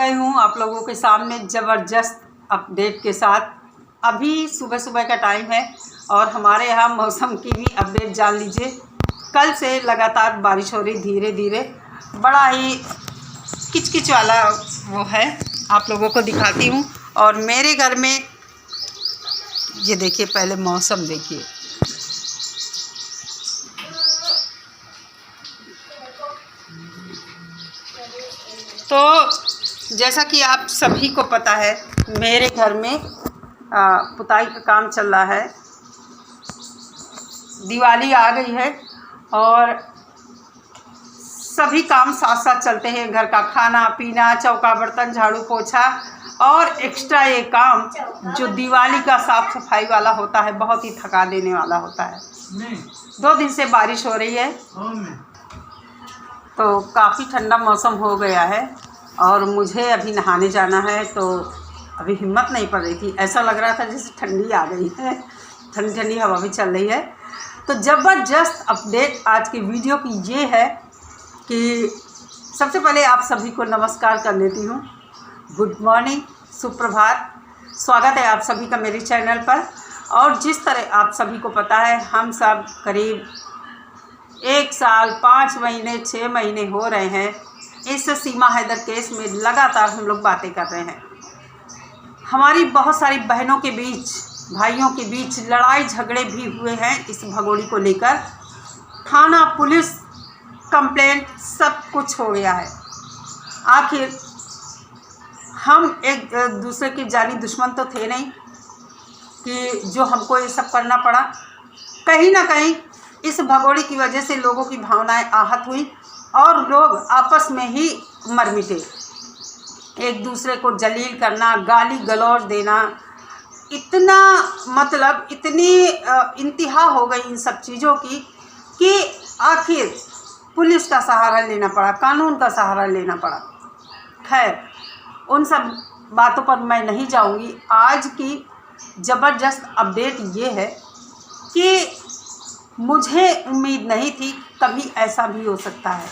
गई हूँ आप लोगों के सामने ज़बरदस्त अपडेट के साथ। अभी सुबह सुबह का टाइम है और हमारे यहाँ मौसम की भी अपडेट जान लीजिए। कल से लगातार बारिश हो रही, धीरे धीरे बड़ा ही किचकिच वाला वो है। आप लोगों को दिखाती हूँ। और मेरे घर में ये देखिए, पहले मौसम देखिए। तो जैसा कि आप सभी को पता है, मेरे घर में पुताई का काम चल रहा है। दिवाली आ गई है और सभी काम साथ साथ चलते हैं। घर का खाना पीना, चौका बर्तन, झाड़ू पोछा और एक्स्ट्रा ये काम जो दिवाली का साफ़ सफाई वाला होता है, बहुत ही थका देने वाला होता है। 2 दिन से बारिश हो रही है तो काफ़ी ठंडा मौसम हो गया है और मुझे अभी नहाने जाना है। तो अभी हिम्मत नहीं पड़ रही थी, ऐसा लग रहा था जैसे ठंडी आ गई है, ठंडी ठंडी हवा भी चल रही है। तो ज़बरदस्त अपडेट आज की वीडियो की ये है कि सबसे पहले आप सभी को नमस्कार कर लेती हूँ। गुड मॉर्निंग, सुप्रभात, स्वागत है आप सभी का मेरे चैनल पर। और जिस तरह आप सभी को पता है, हम सब करीब 1 साल 5 महीने 6 महीने हो रहे हैं इस सीमा हैदर केस में लगातार हम लोग बातें कर रहे हैं। हमारी बहुत सारी बहनों के बीच, भाइयों के बीच लड़ाई झगड़े भी हुए हैं इस भगोड़ी को लेकर। थाना, पुलिस, कंप्लेंट, सब कुछ हो गया है। आखिर हम एक दूसरे के जानी दुश्मन तो थे नहीं कि जो हमको ये सब करना पड़ा। कहीं ना कहीं इस भगोड़ी की वजह से लोगों की भावनाएं आहत हुई और लोग आपस में ही मर मिटे। एक दूसरे को जलील करना, गाली गलौज देना, इतना मतलब इतनी इंतहा हो गई इन सब चीज़ों की कि आखिर पुलिस का सहारा लेना पड़ा, कानून का सहारा लेना पड़ा। खैर, उन सब बातों पर मैं नहीं जाऊंगी। आज की ज़बरदस्त अपडेट ये है कि मुझे उम्मीद नहीं थी कभी ऐसा भी हो सकता है।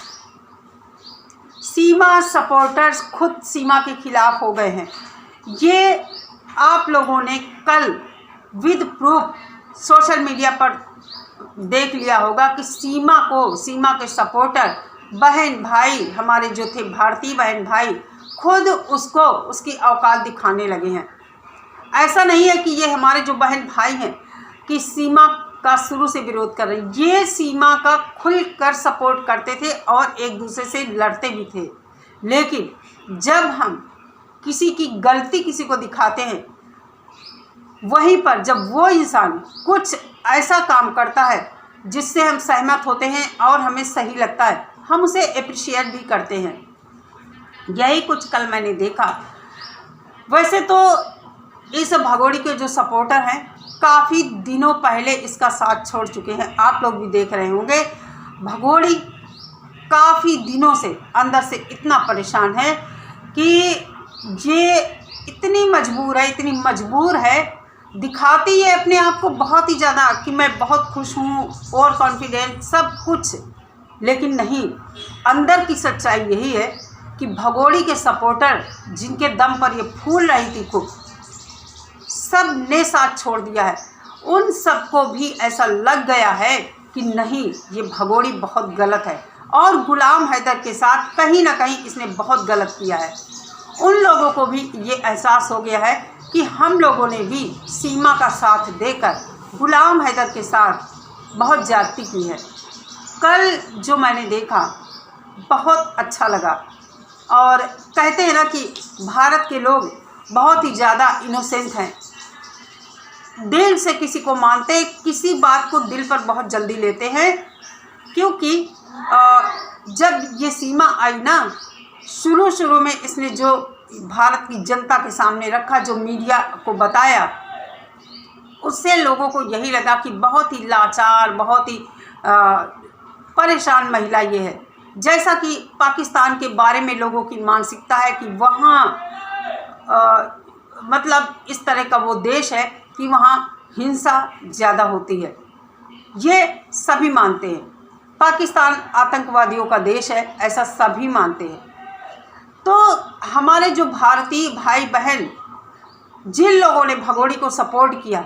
सीमा सपोर्टर्स खुद सीमा के खिलाफ हो गए हैं। ये आप लोगों ने कल विद प्रूफ सोशल मीडिया पर देख लिया होगा कि सीमा के सपोर्टर बहन भाई हमारे जो थे, भारतीय बहन भाई, खुद उसको उसकी औकात दिखाने लगे हैं। ऐसा नहीं है कि ये हमारे जो बहन भाई हैं कि सीमा का शुरू से विरोध कर रहे हैं। ये सीमा का खुलकर सपोर्ट करते थे और एक दूसरे से लड़ते भी थे। लेकिन जब हम किसी की गलती किसी को दिखाते हैं, वहीं पर जब वो इंसान कुछ ऐसा काम करता है जिससे हम सहमत होते हैं और हमें सही लगता है, हम उसे अप्रिशिएट भी करते हैं। यही कुछ कल मैंने देखा। वैसे तो इस भगोड़ी के जो सपोर्टर हैं काफ़ी दिनों पहले इसका साथ छोड़ चुके हैं। आप लोग भी देख रहे होंगे, भगोड़ी काफ़ी दिनों से अंदर से इतना परेशान है कि ये इतनी मजबूर है, दिखाती है अपने आप को बहुत ही ज़्यादा कि मैं बहुत खुश हूँ और कॉन्फिडेंट सब कुछ। लेकिन नहीं, अंदर की सच्चाई यही है कि भगोड़ी के सपोर्टर जिनके दम पर ये फूल रही थी खूब, सब ने साथ छोड़ दिया है। उन सबको भी ऐसा लग गया है कि नहीं, ये भगोड़ी बहुत गलत है और गुलाम हैदर के साथ कहीं ना कहीं इसने बहुत गलत किया है। उन लोगों को भी ये एहसास हो गया है कि हम लोगों ने भी सीमा का साथ देकर गुलाम हैदर के साथ बहुत ज्यादती की है। कल जो मैंने देखा बहुत अच्छा लगा। और कहते हैं ना कि भारत के लोग बहुत ही ज़्यादा इनोसेंट हैं, दिल से किसी को मानते, किसी बात को दिल पर बहुत जल्दी लेते हैं। क्योंकि जब ये सीमा आई ना, शुरू में इसने जो भारत की जनता के सामने रखा, जो मीडिया को बताया, उससे लोगों को यही लगा कि बहुत ही लाचार, बहुत ही परेशान महिला ये है। जैसा कि पाकिस्तान के बारे में लोगों की मानसिकता है कि वहाँ मतलब इस तरह का वो देश है कि वहाँ हिंसा ज़्यादा होती है। ये सभी मानते हैं। पाकिस्तान आतंकवादियों का देश है, ऐसा सभी मानते हैं। तो हमारे जो भारतीय भाई बहन जिन लोगों ने भगोड़ी को सपोर्ट किया,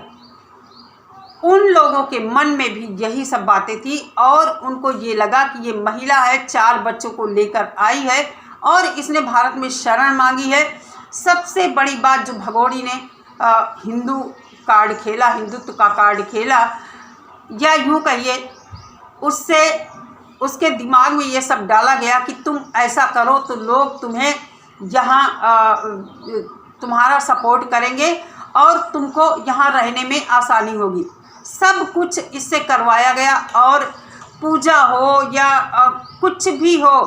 उन लोगों के मन में भी यही सब बातें थी और उनको ये लगा कि ये महिला है, 4 बच्चों को लेकर आई है और इसने भारत में शरण मांगी है। सबसे बड़ी बात जो भगोड़ी ने हिंदू कार्ड खेला, हिंदुत्व का कार्ड खेला, या यूँ कहिए उससे उसके दिमाग में ये सब डाला गया कि तुम ऐसा करो तो लोग तुम्हें यहाँ तुम्हारा सपोर्ट करेंगे और तुमको यहाँ रहने में आसानी होगी। सब कुछ इससे करवाया गया और पूजा हो या कुछ भी हो,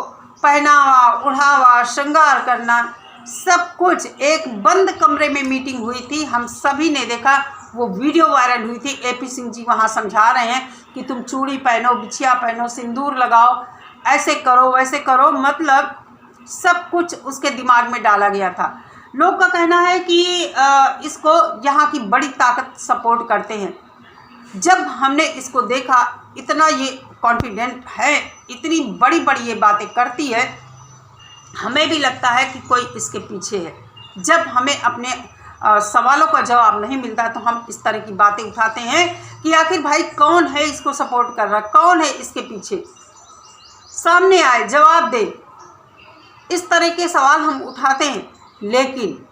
पहनावा ओढ़ावा श्रृंगार करना, सब कुछ एक बंद कमरे में मीटिंग हुई थी। हम सभी ने देखा, वो वीडियो वायरल हुई थी। AP सिंह जी वहाँ समझा रहे हैं कि तुम चूड़ी पहनो, बिछिया पहनो, सिंदूर लगाओ, ऐसे करो वैसे करो, मतलब सब कुछ उसके दिमाग में डाला गया था। लोग का कहना है कि इसको यहाँ की बड़ी ताकत सपोर्ट करते हैं। जब हमने इसको देखा, इतना ये कॉन्फिडेंट है, इतनी बड़ी बड़ी ये बातें करती है, हमें भी लगता है कि कोई इसके पीछे है। जब हमें अपने सवालों का जवाब नहीं मिलता तो हम इस तरह की बातें उठाते हैं कि आखिर भाई कौन है इसको सपोर्ट कर रहा, कौन है इसके पीछे, सामने आए, जवाब दे। इस तरह के सवाल हम उठाते हैं। लेकिन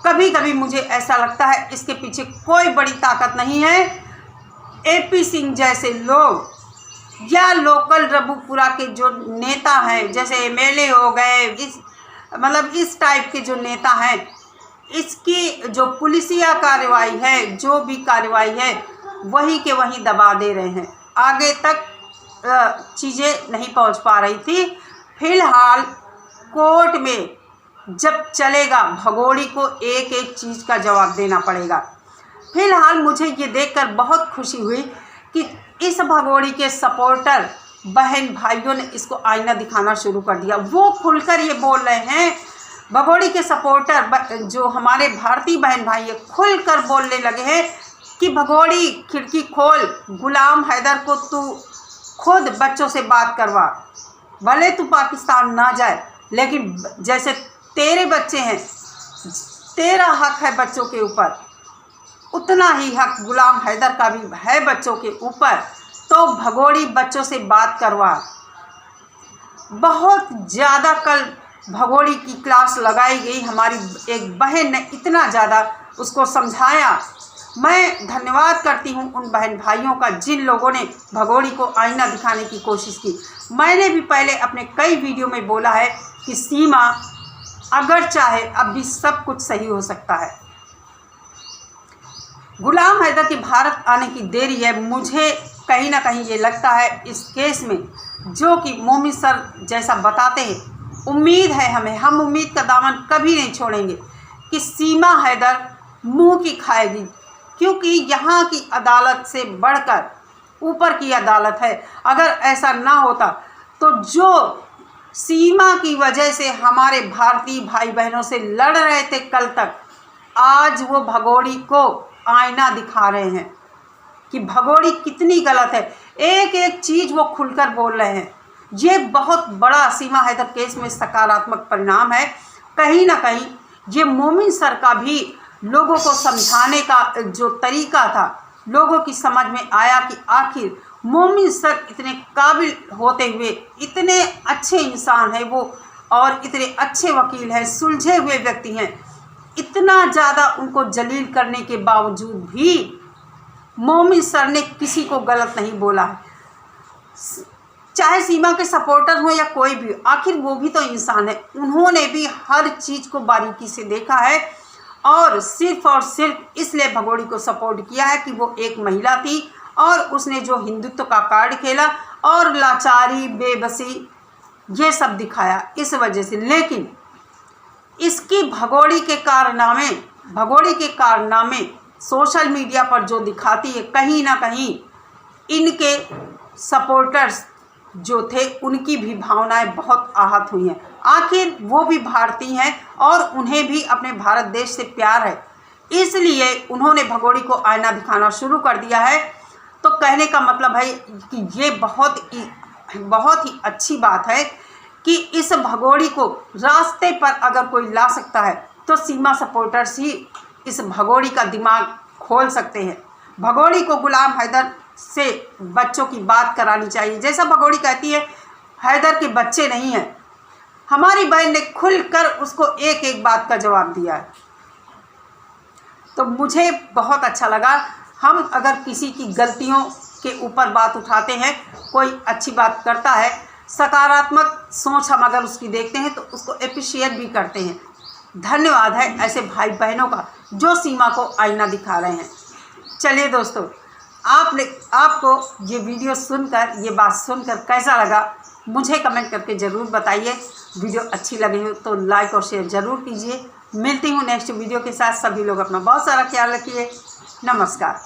कभी कभी मुझे ऐसा लगता है इसके पीछे कोई बड़ी ताकत नहीं है। AP सिंह जैसे लोग या लोकल रबुपुरा के जो नेता हैं, जैसे MLA हो गए, इस टाइप के जो नेता हैं, इसकी जो पुलिसिया कार्रवाई है, जो भी कार्रवाई है, वही के वहीं दबा दे रहे हैं। आगे तक चीज़ें नहीं पहुंच पा रही थी। फिलहाल कोर्ट में जब चलेगा, भगोड़ी को एक एक चीज़ का जवाब देना पड़ेगा। फिलहाल मुझे ये देखकर बहुत खुशी हुई कि इस भगोड़ी के सपोर्टर बहन भाइयों ने इसको आईना दिखाना शुरू कर दिया। वो खुलकर ये बोल रहे हैं, भगोड़ी के सपोर्टर जो हमारे भारतीय बहन भाई है, खुलकर बोलने लगे हैं कि भगोड़ी खिड़की खोल, गुलाम हैदर को तू खुद बच्चों से बात करवा, भले तू पाकिस्तान ना जाए, लेकिन जैसे तेरे बच्चे हैं, तेरा हक है बच्चों के ऊपर, उतना ही हक गुलाम हैदर का भी है बच्चों के ऊपर, तो भगोड़ी बच्चों से बात करवा। बहुत ज़्यादा कल भगोड़ी की क्लास लगाई गई। हमारी एक बहन ने इतना ज़्यादा उसको समझाया। मैं धन्यवाद करती हूँ उन बहन भाइयों का जिन लोगों ने भगोड़ी को आईना दिखाने की कोशिश की। मैंने भी पहले अपने कई वीडियो में बोला है कि सीमा अगर चाहे अब भी सब कुछ सही हो सकता है। गुलाम हैदर की भारत आने की देरी है। मुझे कहीं ना कहीं ये लगता है इस केस में, जो कि मोमिन सर जैसा बताते हैं, उम्मीद है हमें, हम उम्मीद का दामन कभी नहीं छोड़ेंगे कि सीमा हैदर मुंह की खाएगी, क्योंकि यहाँ की अदालत से बढ़कर ऊपर की अदालत है। अगर ऐसा ना होता तो जो सीमा की वजह से हमारे भारतीय भाई बहनों से लड़ रहे थे कल तक, आज वो भगोड़ी को आईना दिखा रहे हैं कि भगोड़ी कितनी गलत है। एक एक चीज़ वो खुलकर बोल रहे हैं। ये बहुत बड़ा सीमा हैदर केस में सकारात्मक परिणाम है। कहीं ना कहीं ये मोमिन सर का भी लोगों को समझाने का जो तरीका था, लोगों की समझ में आया कि आखिर मोमिन सर इतने काबिल होते हुए, इतने अच्छे इंसान हैं वो, और इतने अच्छे वकील हैं, सुलझे हुए व्यक्ति हैं, इतना ज़्यादा उनको जलील करने के बावजूद भी मोमिन सर ने किसी को गलत नहीं बोला है। चाहे सीमा के सपोर्टर हो या कोई भी, आखिर वो भी तो इंसान है। उन्होंने भी हर चीज़ को बारीकी से देखा है और सिर्फ इसलिए भगोड़ी को सपोर्ट किया है कि वो एक महिला थी और उसने जो हिंदुत्व का कार्ड खेला और लाचारी, बेबसी, ये सब दिखाया इस वजह से। लेकिन इसकी भगोड़ी के कारनामे सोशल मीडिया पर जो दिखाती है, कहीं ना कहीं इनके सपोर्टर्स जो थे उनकी भी भावनाएं बहुत आहत हुई हैं। आखिर वो भी भारतीय हैं और उन्हें भी अपने भारत देश से प्यार है, इसलिए उन्होंने भगोड़ी को आईना दिखाना शुरू कर दिया है। तो कहने का मतलब है कि ये बहुत ही अच्छी बात है कि इस भगोड़ी को रास्ते पर अगर कोई ला सकता है तो सीमा सपोर्टर्स ही इस भगोड़ी का दिमाग खोल सकते हैं। भगोड़ी को गुलाम हैदर से बच्चों की बात करानी चाहिए। जैसा भगोड़ी कहती है हैदर के बच्चे नहीं हैं, हमारी बहन ने खुलकर उसको एक एक बात का जवाब दिया है। तो मुझे बहुत अच्छा लगा। हम अगर किसी की गलतियों के ऊपर बात उठाते हैं, कोई अच्छी बात करता है, सकारात्मक सोच हम अगर उसकी देखते हैं तो उसको अप्रिशिएट भी करते हैं। धन्यवाद है ऐसे भाई बहनों का जो सीमा को आईना दिखा रहे हैं। चलिए दोस्तों, आपको ये वीडियो सुनकर, ये बात सुनकर कैसा लगा मुझे कमेंट करके ज़रूर बताइए। वीडियो अच्छी लगी हो तो लाइक और शेयर ज़रूर कीजिए। मिलती हूँ नेक्स्ट वीडियो के साथ। सभी लोग अपना बहुत सारा ख्याल रखिए। नमस्कार।